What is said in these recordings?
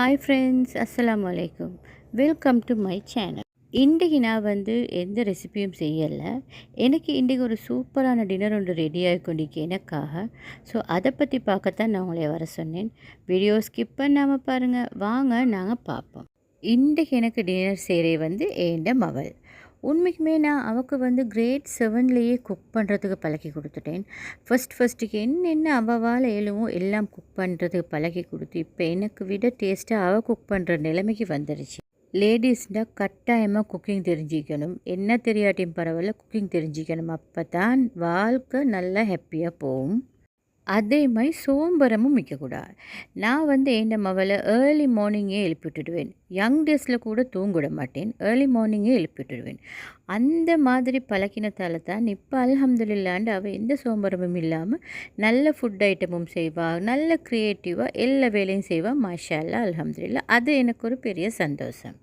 Hi friends, அஸ்ஸலாமு அலைக்கும். Welcome to my channel. இன்றைக்கி நான் எந்த ரெசிபியும் செய்யலை. எனக்கு இன்றைக்கி ஒரு சூப்பரான டின்னர் ஒன்று ரெடியாகி கொண்டிருக்கு எனக்காக. ஸோ அதை பற்றி பார்க்கத்தான் நான் உங்களை வர சொன்னேன். வீடியோ ஸ்கிப் பண்ணாமல் பாருங்கள். வாங்க நாங்கள் பார்ப்போம். இன்றைக்கி எனக்கு டின்னர் செய்கிறே ஏண்ட மகள். உண்மைக்குமே நான் அவൾക്ക് கிரேட் 7லேயே குக் பண்ணுறதுக்கு பழக்கி கொடுத்துட்டேன். ஃபஸ்ட்டுக்கு என்னென்ன அவளால் ஏழுமோ எல்லாம் குக் பண்ணுறதுக்கு பழக்கி கொடுத்து இப்போ எனக்கு விட டேஸ்ட்டாக அவள் குக் பண்ணுற நிலைமைக்கு வந்துடுச்சு. லேடிஸ்னால் கட்டாயமாக குக்கிங் தெரிஞ்சிக்கணும். என்ன தெரியாட்டியும் பரவாயில்ல, குக்கிங் தெரிஞ்சிக்கணும். அப்போ தான் வாழ்க்கை நல்லா ஹாப்பியாக போகும். அதே மாதிரி சோம்பரமும் மிக்கக்கூடாது. நான் என் மகளை ஏர்லி மார்னிங்கே எழுப்பி விட்டுடுவேன். யங் டேஸில் கூட தூங்கிட மாட்டேன். ஏர்லி மார்னிங்கே எழுப்பி விட்டுடுவேன். அந்த மாதிரி பழக்கினத்தால் தான் இப்போ அல்ஹம்துலில்லாண்டு அவள் எந்த சோம்பரமும் இல்லாமல் நல்ல ஃபுட் ஐட்டமும் செய்வாள், நல்ல க்ரியேட்டிவாக எல்லா வேலையும் செய்வாள். மாஷா அல்லாஹ், அல்ஹம்துலில்லாஹ். அது எனக்கு ஒரு பெரிய சந்தோஷம்.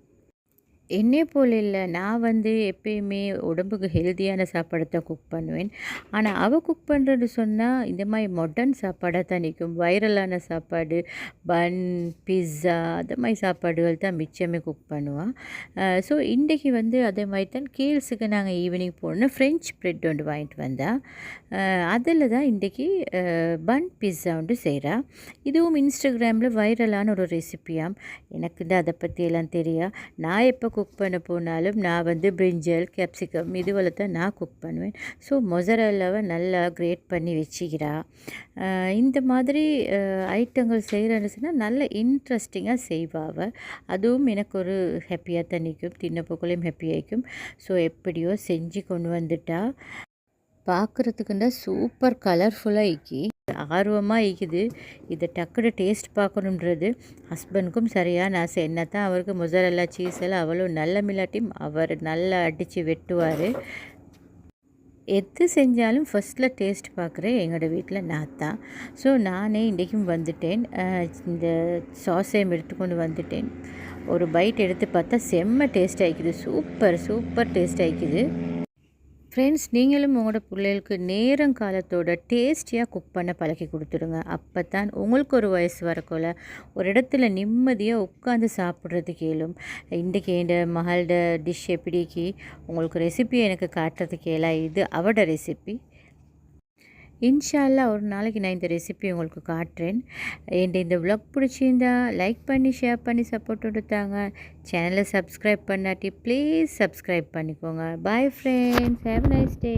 என்னை போல் இல்லை, நான் எப்பயுமே உடம்புக்கு ஹெல்த்தியான சாப்பாடை தான் குக் பண்ணுவேன். ஆனால் அவள் குக் பண்ணுறது சொன்னால் இந்த மாதிரி மாடர்ன் சாப்பாடாக தான் நிற்கும். வைரலான சாப்பாடு, பன், பிஸ்ஸா அது மாதிரி சாப்பாடுகள் தான் மிச்சமே குக் பண்ணுவாள். ஸோ இன்றைக்கி அதே மாதிரி தான் கேல்ஸுக்கு நாங்கள் ஈவினிங் போனோம். ஃப்ரெஞ்ச் ப்ரெட் ஒன்று வாங்கிட்டு வந்தால் அதில் தான் இன்றைக்கி பன் பிஸ்ஸா ஒன்று செய்கிறா. இதுவும் இன்ஸ்டாகிராமில் வைரலான ஒரு ரெசிப்பியாம். எனக்கு அதை பற்றியெல்லாம் தெரியா. நான் எப்போ குக் பண்ண போனாலும் நான் பிரிஞ்சல், கேப்சிகம் இதுவரை தான் நான் குக் பண்ணுவேன். ஸோ மொசரல்லாவை நல்லா கிரேட் பண்ணி வச்சுக்கிறா. இந்த மாதிரி ஐட்டங்கள் செய்கிறேன்னு சொன்னால் நல்ல இன்ட்ரெஸ்டிங்காக செய்வாள். அதுவும் எனக்கு ஒரு ஹாப்பியாக தான் நிற்கும். தின்ன போக்குலையும் ஹாப்பியாகிக்கும். ஸோ எப்படியோ செஞ்சு கொண்டு வந்துட்டா. பார்க்குறதுக்குண்டா சூப்பர் கலர்ஃபுல்லாக இக்கி ஆர்வமாக இருக்குது. இதை டக்குனு டேஸ்ட் பார்க்கணுன்றது ஹஸ்பண்டுக்கும் சரியாக நான் என்ன தான் அவருக்கு மொசரல்லா சீஸ் எல்லாம் அவ்வளோ நல்ல மில்லாட்டியும் அவர் நல்லா அடித்து வெட்டுவார். எது செஞ்சாலும் ஃபஸ்ட்டில் டேஸ்ட் பார்க்குறேன் எங்களோட வீட்டில் நான் தான். ஸோ நானே இன்றைக்கும் வந்துட்டேன். இந்த சாஸையும் எடுத்துக்கொண்டு வந்துட்டேன். ஒரு பைட் எடுத்து பார்த்தா செம்ம டேஸ்ட் ஆகிக்குது. சூப்பர் டேஸ்ட் ஆகிக்குது. ஃப்ரெண்ட்ஸ், நீங்களும் உங்களோட பிள்ளைகளுக்கு நேரம் காலத்தோட டேஸ்டியாக குக் பண்ண பழக்கி கொடுத்துடுங்க. அப்போ தான் உங்களுக்கு ஒரு வயசு வரக்குள்ள ஒரு இடத்துல நிம்மதியாக உட்காந்து சாப்பிட்றதுக்கு இயலும். இன்றைக்கி என் மகளோட டிஷ் எப்படிக்கு உங்களுக்கு ரெசிபியை எனக்கு காட்டுறதுக்கு எல்லாம் இது அவட ரெசிபி. இன்ஷா அல்லாஹ் ஒரு நாளைக்கு நான் இந்த ரெசிபி உங்களுக்கு காட்டுறேன். இந்த விளாக் பிடிச்சிருந்தா லைக் பண்ணி, ஷேர் பண்ணி சப்போர்ட் கொடுத்தாங்க. சேனலை சப்ஸ்கிரைப் பண்ணாட்டி ப்ளீஸ் சப்ஸ்கிரைப் பண்ணிக்கோங்க. Bye friends, have a nice day.